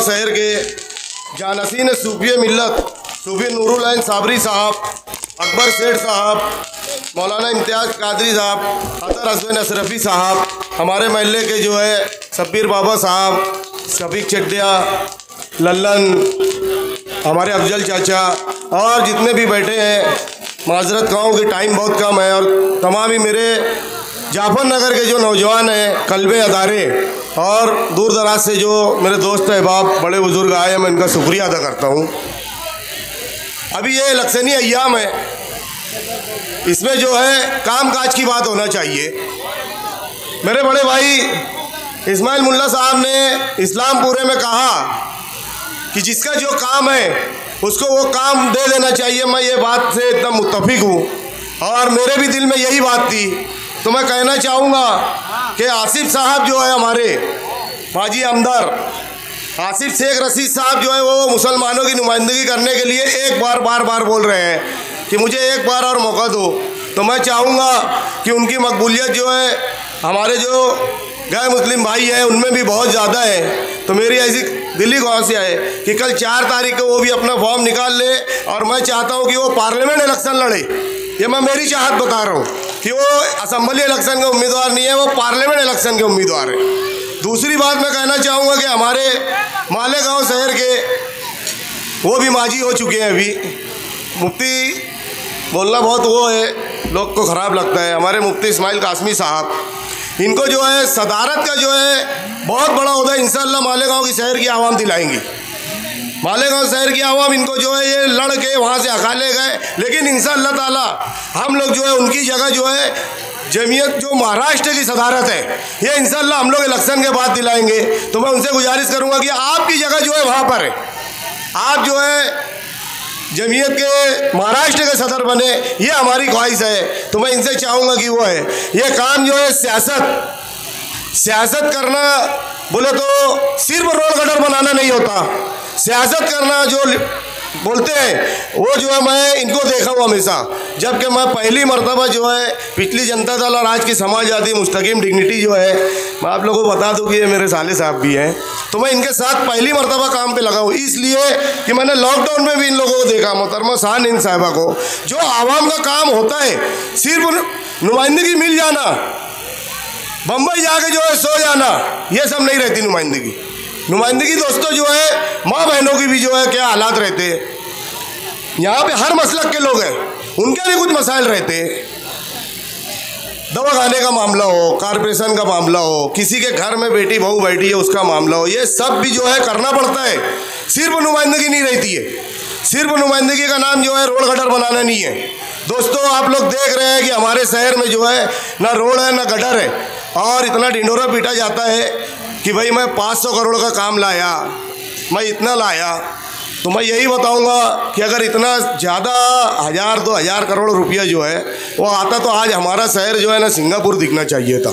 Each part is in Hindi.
शहर के जानसीन सूफी मिल्लत सूफी नूरुल ऐन साबरी साहब, अकबर सेठ साहब, मौलाना इम्तियाज़ कादरी साहब, अतर हसन अशरफी साहब, हमारे महल्ले के जो है शब्बीर बाबा साहब, शफीक चड्डिया, लल्लन, हमारे अफजल चाचा और जितने भी बैठे हैं, माजरत खाऊँ कि टाइम बहुत कम है, और तमाम ही मेरे जाफर नगर के जो नौजवान हैं, कल्बे अदारे और दूर दराज से जो मेरे दोस्त अहबाब बड़े बुजुर्ग आए हैं, मैं इनका शुक्रिया अदा करता हूँ। अभी ये इलेक्शनी अय्याम है, इसमें जो है काम काज की बात होना चाहिए। मेरे बड़े भाई इस्माइल मुल्ला साहब ने इस्लामपुरे में कहा कि जिसका जो काम है उसको वो काम दे देना चाहिए। मैं ये बात से एकदम मुत्तफिक हूँ और मेरे भी दिल में यही बात थी। तो मैं कहना चाहूँगा कि आसिफ साहब जो है हमारे माजी आमदार आसिफ शेख रशीद साहब जो है वो मुसलमानों की नुमाइंदगी करने के लिए एक बार बार बोल रहे हैं कि मुझे एक बार और मौका दो। तो मैं चाहूँगा कि उनकी मकबूलियत जो है हमारे जो गैर मुस्लिम भाई हैं उनमें भी बहुत ज़्यादा है। तो मेरी ऐसी दिली ख्वाहिश है कि कल 4 तारीख को वो भी अपना फॉर्म निकाल ले, और मैं चाहता हूँ कि वो पार्लियामेंट इलेक्शन लड़े। ये मैं मेरी चाहत बता रहा हूँ कि वो असम्बली इलेक्शन के उम्मीदवार नहीं है, वो पार्लियामेंट इलेक्शन के उम्मीदवार है। दूसरी बात मैं कहना चाहूँगा कि हमारे मालेगांव शहर के वो भी माजी हो चुके हैं। अभी मुफ्ती बोलना बहुत वो है, लोग को ख़राब लगता है, हमारे मुफ्ती इस्माइल कासमी साहब, इनको जो है सदारत का जो है बहुत बड़ा ओहदा इंशाअल्लाह मालेगांव की शहर की आवाम दिलाएंगी। मालेगांव शहर की आवाम इनको जो है ये लड़ के वहाँ से हकाले गए, लेकिन इंशाअल्लाह ताला हम लोग जो है उनकी जगह जो है जमीयत जो महाराष्ट्र की सदारत है ये इंशाअल्लाह हम लोग इलेक्शन के बाद दिलाएंगे। तो मैं उनसे गुजारिश करूँगा कि आपकी जगह जो है वहाँ पर है, आप जो है जमीयत के महाराष्ट्र के सदर बने, ये हमारी ख्वाहिश है। तो मैं इनसे चाहूँगा कि वो है ये काम जो है सियासत करना बोले तो सिर्फ रोड गटर बनाना नहीं होता, सियासत करना जो बोलते हैं वो जो है मैं इनको देखा हूँ हमेशा। जबकि मैं पहली मर्तबा जो है पिछली जनता दल और आज की समाजवादी मुस्तकीम डिग्निटी जो है, मैं आप लोगों को बता दूँ कि ये मेरे साले साहब भी हैं, तो मैं इनके साथ पहली मर्तबा काम पे लगा हूँ, इसलिए कि मैंने लॉकडाउन में भी इन लोगों को देखा, मोहतरमा शान इन साहिबा को। जो आवाम का काम होता है सिर्फ नुमाइंदगी मिल जाना, बम्बई जाके जो है सो जाना, ये सब नहीं रहती नुमाइंदगी। नुमाइंदगी दोस्तों जो है माँ बहनों की भी जो है क्या हालात रहते हैं। यहाँ पे हर मसलक के लोग हैं, उनके भी कुछ मसाइल रहते हैं। दवा खाने का मामला हो, कारपोरेशन का मामला हो, किसी के घर में बेटी बहू बैठी है उसका मामला हो, ये सब भी जो है करना पड़ता है। सिर्फ नुमाइंदगी नहीं रहती है, सिर्फ नुमाइंदगी का नाम जो है रोड गटर बनाना नहीं है। दोस्तों आप लोग देख रहे हैं कि हमारे शहर में जो है ना रोड है ना गटर है, और इतना ढिंढोरा पीटा जाता है कि भाई मैं 500 करोड़ का काम लाया, मैं इतना लाया। तो मैं यही बताऊंगा कि अगर इतना ज़्यादा 1000-2000 करोड़ रुपया जो है वो आता तो आज हमारा शहर जो है ना सिंगापुर दिखना चाहिए था।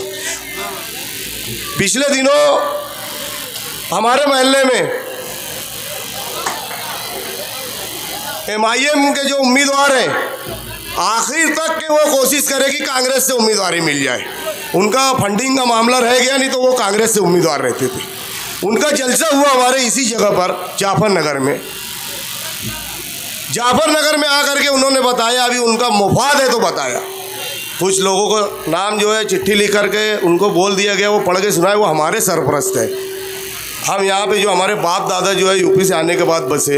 पिछले दिनों हमारे मोहल्ले में MIM के जो उम्मीदवार हैं आखिर तक के वो कोशिश करे कि कांग्रेस से उम्मीदवारी मिल जाए। उनका फंडिंग का मामला रह गया, नहीं तो वो कांग्रेस से उम्मीदवार रहते थे। उनका जलसा हुआ हमारे इसी जगह पर जाफर नगर में। जाफर नगर में आकर के उन्होंने बताया, अभी उनका मुफाद है तो बताया, कुछ लोगों को नाम जो है चिट्ठी लिख करके उनको बोल दिया गया, वो पढ़ के सुनाए, वो हमारे सरपरस्त है। हम यहाँ पे जो हमारे बाप दादा जो है यूपी से आने के बाद बसे,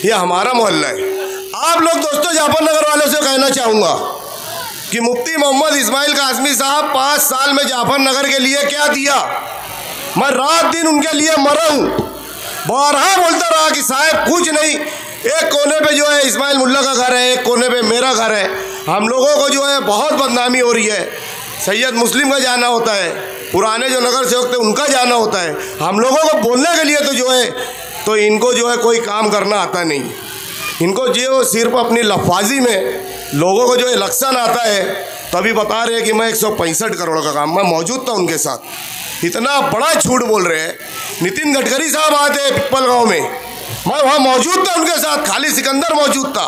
ये हमारा मोहल्ला है। आप लोग दोस्तों जाफर नगर वालों से कहना चाहूँगा कि मुफ्ती मोहम्मद इस्माइल कासमी साहब 5 साल में जाफर नगर के लिए क्या दिया। मैं रात दिन उनके लिए मरा हूँ, बारहा बोलता रहा कि साहब कुछ नहीं, एक कोने पे जो है इस्माइल मुल्ला का घर है, एक कोने पे मेरा घर है। हम लोगों को जो है बहुत बदनामी हो रही है। सैयद मुस्लिम का जाना होता है, पुराने जो नगर सेवक थे उनका जाना होता है। हम लोगों को बोलने के लिए तो जो है तो इनको जो है कोई काम करना आता नहीं। इनको जो सिर्फ अपनी लफाजी में लोगों को जो इलेक्शन आता है, तभी बता रहे हैं कि मैं 165 करोड़ का काम, मैं मौजूद था उनके साथ। इतना बड़ा झूठ बोल रहे हैं। नितिन गडकरी साहब आते हैं पिपल गाँव में, मैं वहाँ मौजूद था उनके साथ, खाली सिकंदर मौजूद था।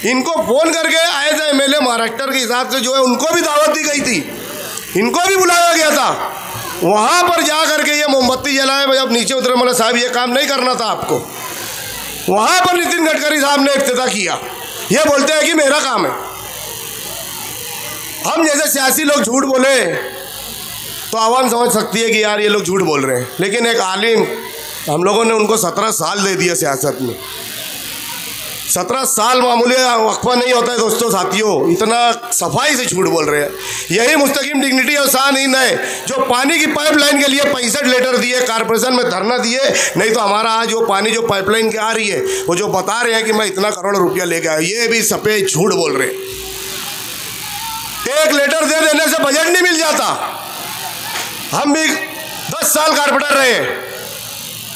इनको फ़ोन करके एज MLA महाराष्ट्र के हिसाब से जो है उनको भी दावत दी गई थी, इनको भी बुलाया गया था। वहाँ पर जा करके ये मोमबत्ती जलाए। जब नीचे उतरे बोले साहब ये काम नहीं करना था आपको। वहाँ पर नितिन गडकरी साहब ने इफ्तिताह किया। ये बोलते हैं कि मेरा काम है। हम जैसे सियासी लोग झूठ बोले तो आवाम समझ सकती है कि यार ये लोग झूठ बोल रहे हैं, लेकिन एक आलिम, हम लोगों ने उनको 17 साल दे दिया सियासत में। 17 साल मामूली वक्फा नहीं होता है दोस्तों साथियों, इतना सफाई से झूठ बोल रहे हैं। यही मुस्तकीम डिग्निटी और शान हिंद है जो पानी की पाइपलाइन के लिए 65 लेटर दिए, कारपोरेशन में धरना दिए। नहीं तो हमारा आज वो पानी जो पाइपलाइन के आ रही है, वो जो बता रहे हैं कि मैं इतना करोड़ रुपया लेके आया, ये भी सफेद झूठ बोल रहे हैं। एक लेटर दे देने से बजट नहीं मिल जाता। हम भी 10 साल कारपोरेटर रहे,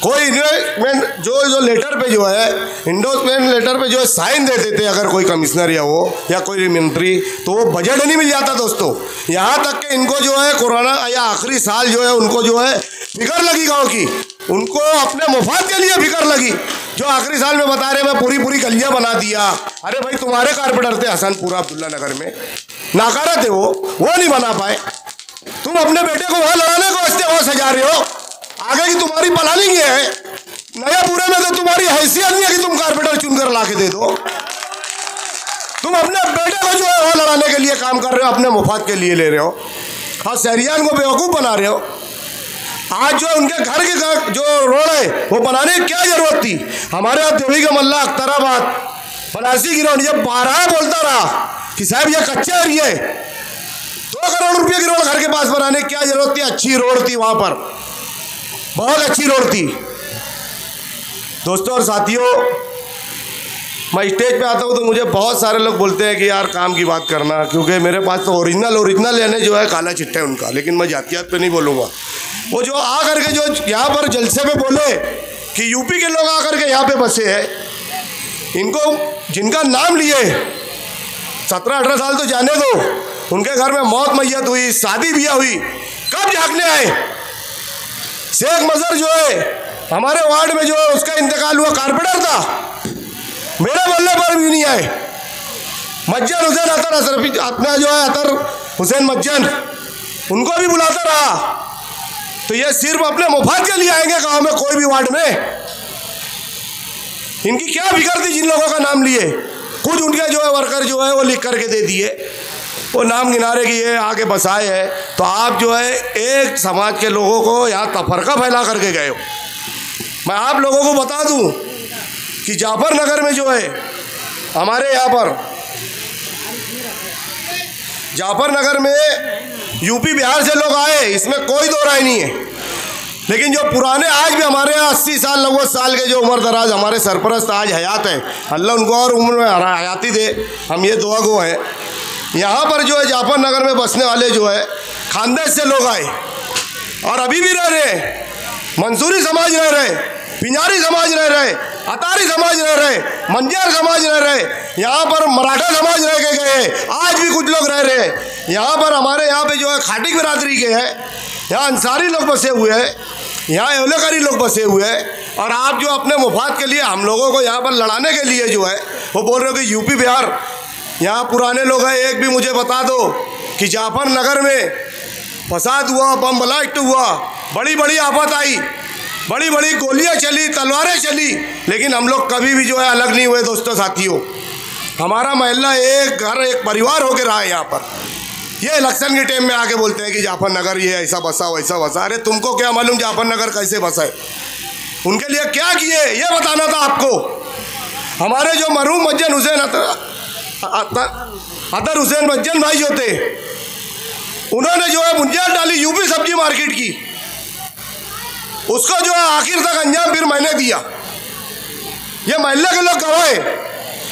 कोई इन्वेस्टमेंट जो लेटर पे जो है, इंडोर्समेंट लेटर पे जो है साइन दे देते अगर कोई कमिश्नर या कोई मंत्री, तो वो बजट नहीं मिल जाता दोस्तों। यहाँ तक कि इनको जो है कोरोना या आखिरी साल जो है उनको जो है फिक्र लगी गाँव की, उनको अपने मुफाद के लिए फिक्र लगी। जो आखिरी साल में बता रहे मैं पूरी गलियाँ बना दिया। अरे भाई तुम्हारे कारपोरेटर थे हसनपुरा अब्दुल्ला नगर में, नाकारा थे वो नहीं बना पाए। तुम अपने बेटे को वहाँ लड़ाने को वास्ते वहाँ सजा रहे हो। आगे की तुम्हारी प्लानिंग ये है, नया पूरे में तो तुम्हारी हैसियत नहीं है कि तुम कारपोरेटर चुनकर ला के दे दो। तुम अपने बेटे को जो है वहाँ लड़ाने के लिए काम कर रहे हो, अपने मुफाद के लिए ले रहे हो। हाँ, शहरियान को बेवकूफ़ बना रहे हो। आज जो उनके घर के जो रोड है वो बनाने की क्या जरूरत थी? हमारे यहाँ देवी का मल्ला अख्तराबाद बनारसी गिरोड ये 12 बोलता रहा कि साहब ये कच्चा एरिया है, 2 करोड़ रुपये की रोड घर के पास बनाने की क्या जरूरत थी? अच्छी रोड थी वहाँ पर, बहुत अच्छी रोड थी दोस्तों और साथियों। मैं स्टेज पे आता हूँ तो मुझे बहुत सारे लोग बोलते हैं कि यार काम की बात करना, क्योंकि मेरे पास तो ओरिजिनल यानी जो है काला चिट्टा है उनका, लेकिन मैं जातियात पे नहीं बोलूँगा। वो जो आ करके जो यहाँ पर जलसे में बोले कि यूपी के लोग आकर के यहाँ पे बसे हैं, इनको जिनका नाम लिए 17-18 साल तो जाने दो, उनके घर में मौत मैयत हुई, शादी ब्याह हुई, कब झाँकने आए? शेख मजहर जो है हमारे वार्ड में जो है उसका इंतकाल हुआ, कारपोरेटर था, मेरे मोहल्ले पर भी नहीं आए। मज्जन हुसैन अतर अशरफी अपना जो है अतर हुसैन मज्जन, उनको भी बुलाता रहा। तो ये सिर्फ अपने मुफाद के लिए आएंगे गांव में, कोई भी वार्ड में? इनकी क्या फिक्र थी जिन लोगों का नाम लिए? कुछ उनके जो है वर्कर जो है वो लिख करके दे दिए, वो नाम गिनारे की ये आके बसाए है। तो आप जो है एक समाज के लोगों को यहाँ तफरका फैला करके गए हो। मैं आप लोगों को बता दूं कि जाफर नगर में जो है हमारे यहाँ पर जाफर नगर में यूपी बिहार से लोग आए, इसमें कोई दो राय नहीं है। लेकिन जो पुराने आज भी हमारे यहाँ 80 साल 90 साल के जो उम्र दराज हमारे सरपरस्त आज हयात हैं, अल्लाह उनको और उम्र में हयाती दे, हम ये दुआ गो हैं। यहाँ पर जो है जाफर नगर में बसने वाले जो है खानदेश से लोग आए और अभी भी रह रहे हैं। मंसूरी समाज रह रहे, पिंजारी समाज रह रहे, अतारी समाज रह रहे, मंजार समाज रह रहे, यहाँ पर मराठा समाज रह के गए, आज भी कुछ लोग रह रहे हैं। यहाँ पर हमारे यहाँ पे जो है खाटिक बिरादरी के हैं, यहाँ अंसारी लोग बसे हुए हैं, यहाँ एवलेकारी लोग बसे हुए हैं। और आप जो अपने मुफाद के लिए हम लोगों को यहाँ पर लड़ाने के लिए जो है वो बोल रहे हो कि यूपी बिहार यहाँ पुराने लोग हैं। एक भी मुझे बता दो कि जाफर नगर में फसाद हुआ, बम ब्लास्ट हुआ, बड़ी बड़ी आफत आई, बड़ी बड़ी गोलियां चली, तलवारें चली, लेकिन हम लोग कभी भी जो है अलग नहीं हुए दोस्तों साथियों। हमारा मोहल्ला एक घर एक परिवार होकर रहा है यहाँ पर। ये इलेक्शन के टाइम में आके बोलते हैं कि जाफर नगर ये ऐसा बसा वैसा बसा। अरे तुमको क्या मालूम जाफर नगर कैसे बसा है? उनके लिए क्या किए ये बताना था आपको। हमारे जो मरहूम मज्जन हुसैन अतर हुसैन मज्जन भाई जो थे, उन्होंने जो है बुनियाद डाली यूपी सब्जी मार्केट की, उसको जो है आखिर तक अंजाम फिर मैंने दिया। ये महल्ले के लोग गवाए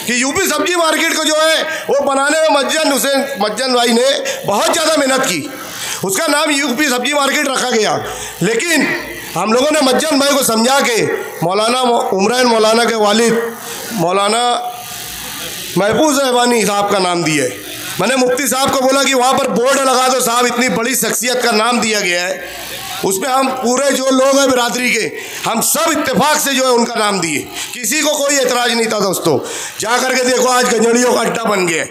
कि यूपी सब्जी मार्केट को जो है वो बनाने में मज्जन भाई ने बहुत ज़्यादा मेहनत की, उसका नाम यूपी सब्जी मार्केट रखा गया। लेकिन हम लोगों ने मज्जन भाई को समझा के मौलाना उमरान मौलाना के वालिद मौलाना महफूज रहमानी साहब का नाम दिया है। मैंने मुफ्ती साहब को बोला कि वहाँ पर बोर्ड लगा दो साहब, इतनी बड़ी शख्सियत का नाम दिया गया है, उसमें हम पूरे जो लोग हैं बिरादरी के हम सब इत्तेफाक से जो है उनका नाम दिए, किसी को कोई एतराज़ नहीं था दोस्तों। जा करके देखो आज गंजड़ियों का अड्डा बन गया,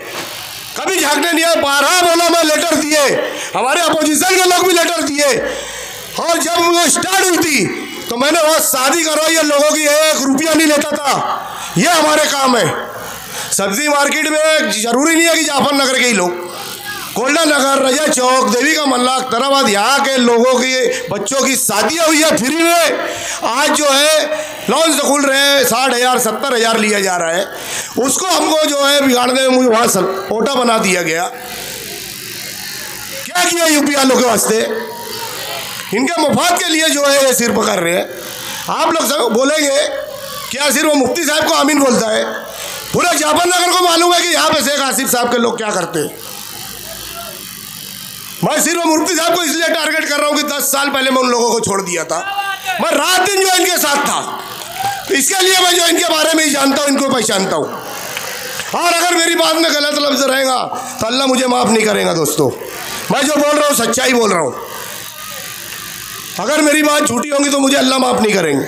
कभी झाँकने नहीं आए। 12 बोला मैं लेटर दिए, हमारे अपोजिशन के लोग भी लेटर दिए, और जब वो स्टार्ट हुई थी तो मैंने वहाँ शादी करवाई है लोगों की, 1 रुपया नहीं लेता था। ये हमारे काम है। सब्जी मार्केट में जरूरी नहीं है कि जाफर नगर के ही लोग, गोल्डन नगर, रजा चौक, देवी का मल्ला, अख्तराबाद, यहाँ के लोगों की बच्चों की शादियाँ हुई है फ्री में। आज जो है लॉन से खुल रहे हैं, 60,000 70,000 लिया जा रहा है। उसको हमको जो है बिगाड़ने में मुझे वहाँ ओटा बना दिया गया। क्या किया यूपी वालों के वास्ते? इनके मुफाद के लिए जो है ये सिर पकड़ रहे हैं। आप लोग सब बोलेंगे क्या सिर्फ वो मुफ्ती साहब को आमीन बोलता है? पूरे जाफर नगर को मालूम है कि यहाँ पे शेख आसिफ साहब के लोग क्या करते हैं। मैं सिर्फ मुफ्ती साहब को इसलिए टारगेट कर रहा हूँ कि 10 साल पहले मैं उन लोगों को छोड़ दिया था। मैं रात दिन जो इनके साथ था, तो इसके लिए मैं जो इनके बारे में ही जानता हूँ, इनको पहचानता हूँ। और अगर मेरी बात में गलत लफ्ज़ रहेगा तो अल्लाह मुझे माफ़ नहीं करेगा। दोस्तों, मैं जो बोल रहा हूँ सच्चाई बोल रहा हूँ। अगर मेरी बात झूठी होगी तो मुझे अल्लाह माफ़ नहीं करेंगे।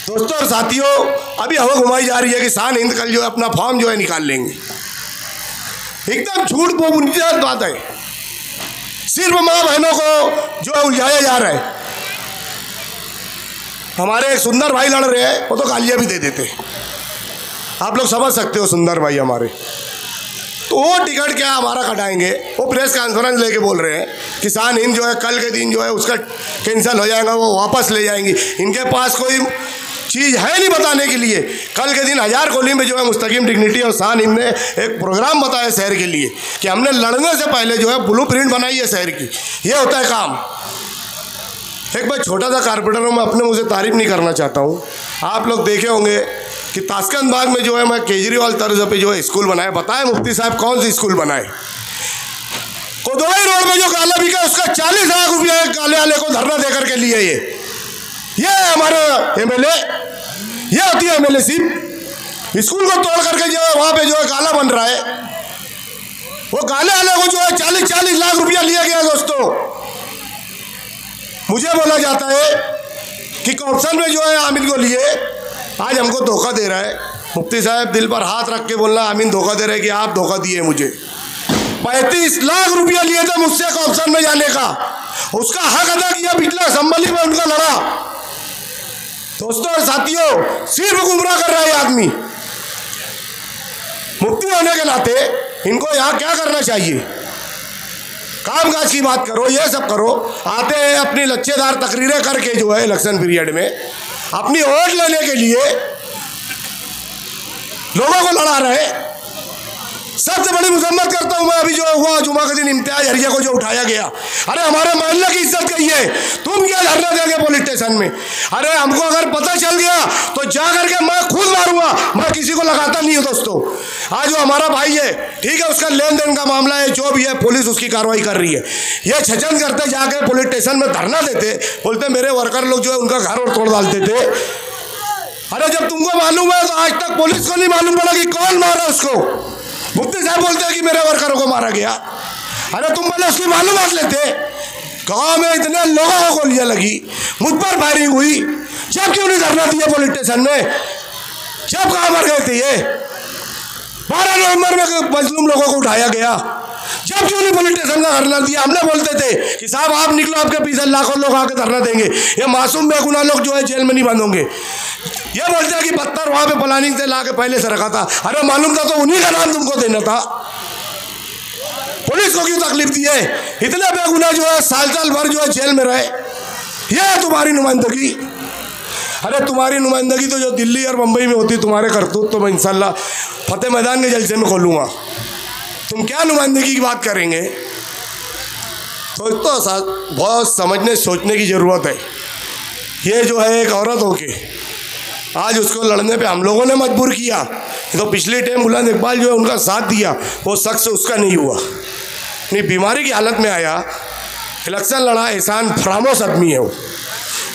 दोस्तों और साथियों, अभी हवा घुमाई जा रही है कि शान हिंद कल जो है अपना फॉर्म जो है निकाल लेंगे। एकदम झूठ बुनियाद बात है। सिर्फ माँ बहनों को जो है उलझाया जा रहा है। हमारे एक सुंदर भाई लड़ रहे हैं, वो तो गालियाँ भी दे देते। आप लोग समझ सकते हो, सुंदर भाई हमारे, तो वो टिकट क्या हमारा कटाएंगे। वो प्रेस कॉन्फ्रेंस लेके बोल रहे हैं किसान हिंद जो है कल के दिन जो है उसका कैंसिल हो जाएगा, वो वापस ले जाएंगी। इनके पास कोई चीज़ है नहीं बताने के लिए। कल के दिन हजार कोली में जो है मुस्तकीम डिग्निटी और शान हिंद ने एक प्रोग्राम बताया शहर के लिए कि हमने लड़ने से पहले जो है ब्लूप्रिंट बनाई है शहर की। ये होता है काम। एक मैं छोटा सा कारपेंटर हूँ, मैं अपने मुझे तारीफ नहीं करना चाहता हूँ। आप लोग देखे होंगे कि ताशकंद बाग में जो है मैं केजरीवाल तर्ज पे जो है स्कूल बनाया। बताए मुफ्ती साहब कौन सी स्कूल बनाए? कोदवाई रोड में जो काला बिका उसका 40 लाख रुपया काले वाले को धरना देकर के लिए। ये हमारे एमएलए, ये होती है एमएलए सिर्फ। स्कूल को तोड़ करके जो है वहाँ पे जो है काला बन रहा है। वो काले वाले को जो है 40 लाख रुपया लिया गया। दोस्तों, मुझे बोला जाता है कि करप्शन में जो है आमिन को लिए, आज हमको धोखा दे रहा है। मुफ्ती साहब दिल पर हाथ रख के बोलना, आमीन धोखा दे रहे कि आप धोखा दिए मुझे। 35 लाख रुपया लिए थे मुझसे करप्शन में जाने का, उसका हक अदा किया, पिछला असम्बली में उनका लड़ा। दोस्तों और साथियों, सिर्फ गुमराह कर रहा है आदमी। मुफ्ती होने के नाते इनको यहाँ क्या करना चाहिए? काम काज की बात करो, ये सब करो। आते हैं अपनी लच्छेदार तकरीरें करके जो है इलेक्शन पीरियड में अपनी वोट लेने के लिए लोगों को लड़ा रहे। सबसे बड़ी मुजम्मत करता हूँ मैं अभी जो हुआ जुमा के दिन इम्तियाज हरिया को जो उठाया गया। अरे हमारे मोहल्ले की इज्जत गई है, तुम क्या धरना देंगे पुलिस स्टेशन में? अरे हमको अगर पता चल गया तो जा करके मैं खुद मारूंगा, मैं किसी को लगाता नहीं हूँ। दोस्तों, आज जो हमारा भाई है, ठीक है, उसका लेन देन का मामला है, जो भी है पुलिस उसकी कार्रवाई कर रही है। ये छचन करते जाके पुलिस स्टेशन में धरना देते, बोलते मेरे वर्कर लोग जो है उनका घर और तोड़ डालते थे। अरे जब तुमको मालूम है तो आज तक पुलिस को नहीं मालूम पड़ा कि कौन मारा उसको। मुफ्ती साहब बोलते हैं कि मेरे वर्करों को मारा गया। अरे तुम पहले उसकी मालूमात लेते। गाँव में इतने लोगों को गोलियां लगी, मुझ पर फायरिंग हुई, जब क्यों नहीं धरना दिया पुलिस स्टेशन में? जब कहाँ मर गए थे ये? 12 नवंबर में मजलूम लोगों को उठाया गया, जब क्यों नहीं पुलिस स्टेशन का धरना दिया? हमने बोलते थे कि साहब आप निकलो, आपके पीछे लाखों लोग आके धरना देंगे, ये मासूम बेगुनाह लोग जो है जेल में नहीं बंद होंगे। ये बोलते हैं कि पत्थर वहाँ पे प्लानिंग से ला के पहले से रखा था। अरे मालूम था तो उन्हीं का नाम तुमको देना था। पुलिस को क्यों तकलीफ दी है? इतने बेगुनाह जो है साल भर जो है जेल में रहे। ये है तुम्हारी नुमाइंदगी। अरे तुम्हारी नुमाइंदगी तो जो दिल्ली और मुंबई में होती, तुम्हारे करतूत तो मैं इंशाल्लाह फतेह मैदान के जलसे में खोलूँगा। तुम क्या नुमाइंदगी की बात करेंगे? तो बहुत समझने सोचने की ज़रूरत है। ये जो है एक औरत होके आज उसको लड़ने पे हम लोगों ने मजबूर किया। तो पिछले टाइम बुलंद इकबाल जो है उनका साथ दिया, वो शख्स उसका नहीं हुआ, नहीं बीमारी की हालत में आया, इलेक्शन लड़ा। एहसान फरामोश आदमी है वो।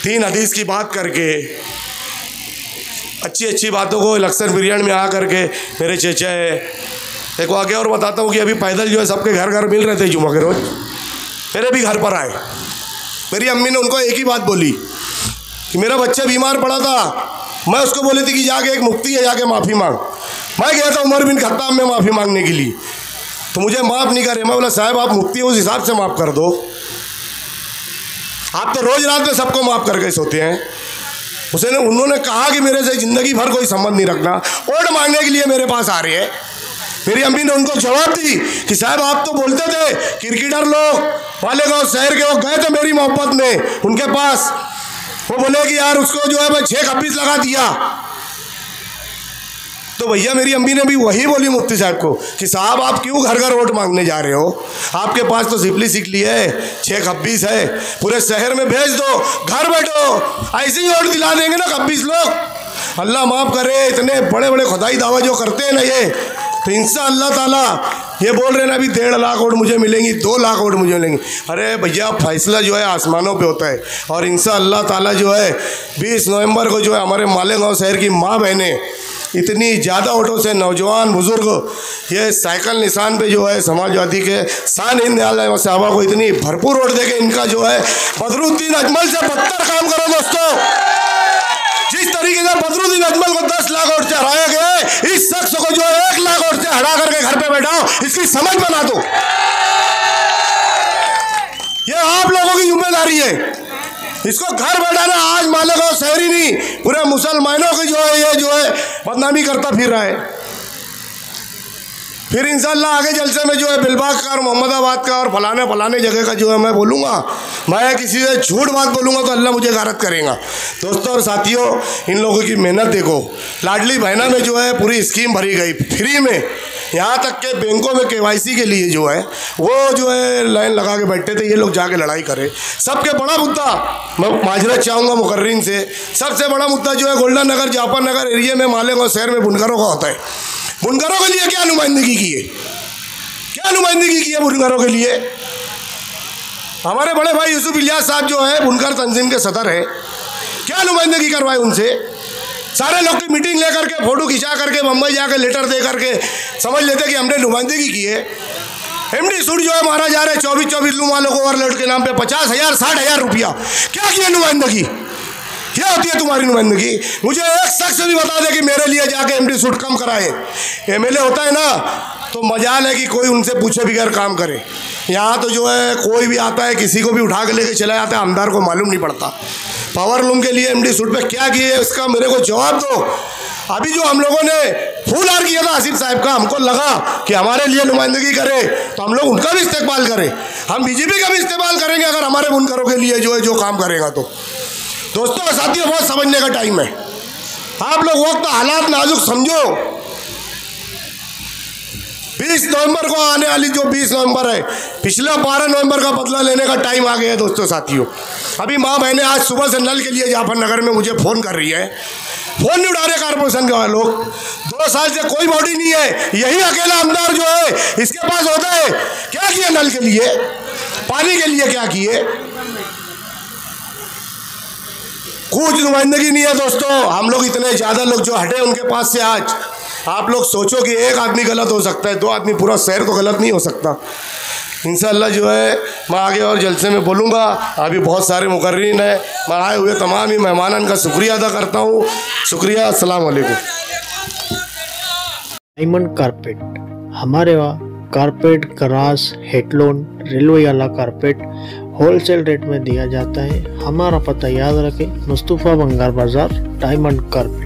3 हदीस की बात करके, अच्छी बातों को इलेक्शन पीरियड में आ करके मेरे चेचा है। एक वाक़या और बताता हूँ कि अभी पैदल जो है सबके घर घर मिल रहे थे जुमा के रोज, मेरे भी घर पर आए। मेरी अम्मी ने उनको एक ही बात बोली कि मेरा बच्चा बीमार पड़ा था। मैं उसको बोली थी कि जाके एक मुफ्ती है, जाके माफ़ी मांग। मैं गया था उमर बिन खत्ताब में माफ़ी मांगने के लिए, तो मुझे माफ़ नहीं करे। मैं बोला साहब आप मुफ्ती हो, उस हिसाब से माफ़ कर दो। आप तो रोज रात में सबको माफ़ करके सोते हैं। उन्होंने कहा कि मेरे से ज़िंदगी भर कोई संबंध नहीं रखना, वोट मांगने के लिए मेरे पास आ रही है। मेरी अम्मी ने उनको जवाब दी कि साहब आप तो बोलते थे क्रिकेटर लोग मालेगांव शहर के, वो गए थे मेरी मोहब्बत में उनके पास, वो बोले कि यार उसको जो है मैं 626 लगा दिया। तो भैया मेरी अम्मी ने भी वही बोली मुफ्ती साहब को कि साहब आप क्यों घर घर वोट मांगने जा रहे हो, आपके पास तो सिपली सिकली है, 626 है, पूरे शहर में भेज दो, घर बैठो, ऐसे ही वोट दिला देंगे ना 26 लोग। अल्लाह माफ़ करे, इतने बड़े बड़े खुदाई दावा जो करते हैं ना ये, तो इंशाअल्लाह ताला ये बोल रहे हैं ना अभी 1.5 लाख वोट मुझे मिलेंगी, 2 लाख वोट मुझे मिलेंगी। अरे भैया फैसला जो है आसमानों पे होता है, और इंशाअल्लाह ताला जो है 20 नवंबर को जो है हमारे मालेगांव शहर की माँ बहनें इतनी ज़्यादा वोटों से, नौजवान बुजुर्ग ये साइकिल निशान पे जो है समाजवादी के शान हिंद दयाल साहबा को इतनी भरपूर वोट देके इनका जो है बदरुद्दीन अजमल से बदतर काम करो दोस्तों। जिस तरीके से बदरुद्दीन अजमल को 10 लाख वोट से हराया गया, इस शख्स को जो 1 लाख वोट से हरा करके घर पे बैठाओ, इसकी समझ बना दो। ये आप लोगों की जिम्मेदारी है, इसको घर बैठाना। आज मालेगांव शहर ही नहीं पूरे मुसलमानों की जो है ये जो है बदनामी करता फिर रहा है। फिर इंशाअल्लाह आगे जलसे में जो है बिलबाग का और मोहम्मदाबाद का और फलाने जगह का जो है मैं बोलूँगा, मैं किसी से झूठ बात बोलूँगा तो अल्लाह मुझे गारत करेगा। दोस्तों और साथियों, इन लोगों की मेहनत देखो, लाडली बहना में जो है पूरी स्कीम भरी गई फ्री में, यहाँ तक के बैंकों में KYC के लिए जो है वो जो है लाइन लगा के बैठे थे, ये लोग जाके लड़ाई करे। सबके बड़ा मुद्दा मैं माजरत चाहूँगा मुकर्रीन से, सबसे बड़ा मुद्दा जो है गोल्डन नगर जाफर नगर एरिया में मालेगांव शहर में बुनकरों का होता है। बुनकरों के लिए क्या नुमाइंदगी की है, क्या नुमाइंदगी की है बुनकरों के लिए? हमारे बड़े भाई यूसुफ इलियास साहब जो है बुनकर तंजीम के सदर है, क्या नुमाइंदगी करवाए उनसे? सारे लोग की मीटिंग लेकर के फोटो खिंचा करके मुंबई जाकर लेटर दे करके समझ लेते कि हमने नुमाइंदगी की है। MD सूट जो है मारा जा रहा है 24 लूम वालों को ओवरलोड के नाम पे 50,000 60,000 रुपया, क्या किया नुमाइंदगी? क्या होती है तुम्हारी नुमाइंदगी? मुझे एक शख्स भी बता दे कि मेरे लिए जाके MD सूट कम कराए। MLA होता है ना तो मजाल है कि कोई उनसे पूछे बगैर काम करे। यहाँ तो जो है कोई भी आता है किसी को भी उठा के लेके चला जाता है, आमदार को मालूम नहीं पड़ता। पावर लूम के लिए MD सूट पे क्या किए इसका मेरे को जवाब दो। अभी जो हम लोगों ने फूल हार किया था आसिफ साहब का, हमको लगा कि हमारे लिए नुमाइंदगी करे तो हम लोग उनका भी इस्तेमाल करें, हम BJP का भी इस्तेमाल करेंगे अगर हमारे बुनकरों के लिए जो है जो काम करेगा तो। दोस्तों और साथियों, बहुत समझने का टाइम है। आप लोग वक्त हालात नाजुक समझो। 20 नवंबर को आने वाली जो 20 नवंबर है, पिछला 12 नवंबर का बदला लेने का टाइम आ गया है दोस्तों साथियों। अभी माँ बहनें आज सुबह से नल के लिए जाफर नगर में मुझे फ़ोन कर रही है, फ़ोन नहीं उठा रहे कारपोरेशन के लोग। 2 साल से कोई बॉडी नहीं है, यही अकेला आमदार जो है इसके पास होता है। क्या किया नल के लिए, पानी के लिए क्या किए? कुछ नुमाइंदगी नहीं है दोस्तों। हम लोग इतने ज़्यादा लोग जो हटे उनके पास से, आज आप लोग सोचो कि एक आदमी गलत हो सकता है, 2 आदमी, पूरा शहर तो गलत नहीं हो सकता। इंशाअल्लाह जो है मैं आगे और जलसे में बोलूँगा। अभी बहुत सारे मुकर्रीन हैं, मैं आए हुए तमाम ही मेहमानन का शुक्रिया अदा करता हूँ। शुक्रिया, अस्सलाम वालेकुम। डायमंड कारपेट, हमारे वहाँ कारपेट, ग्रास, हेडलोन, रेलवे वाला कारपेट होलसेल रेट में दिया जाता है। हमारा पता याद रखें, मुस्तफ़ा बंगार बाज़ार, डायमंड कारपेट।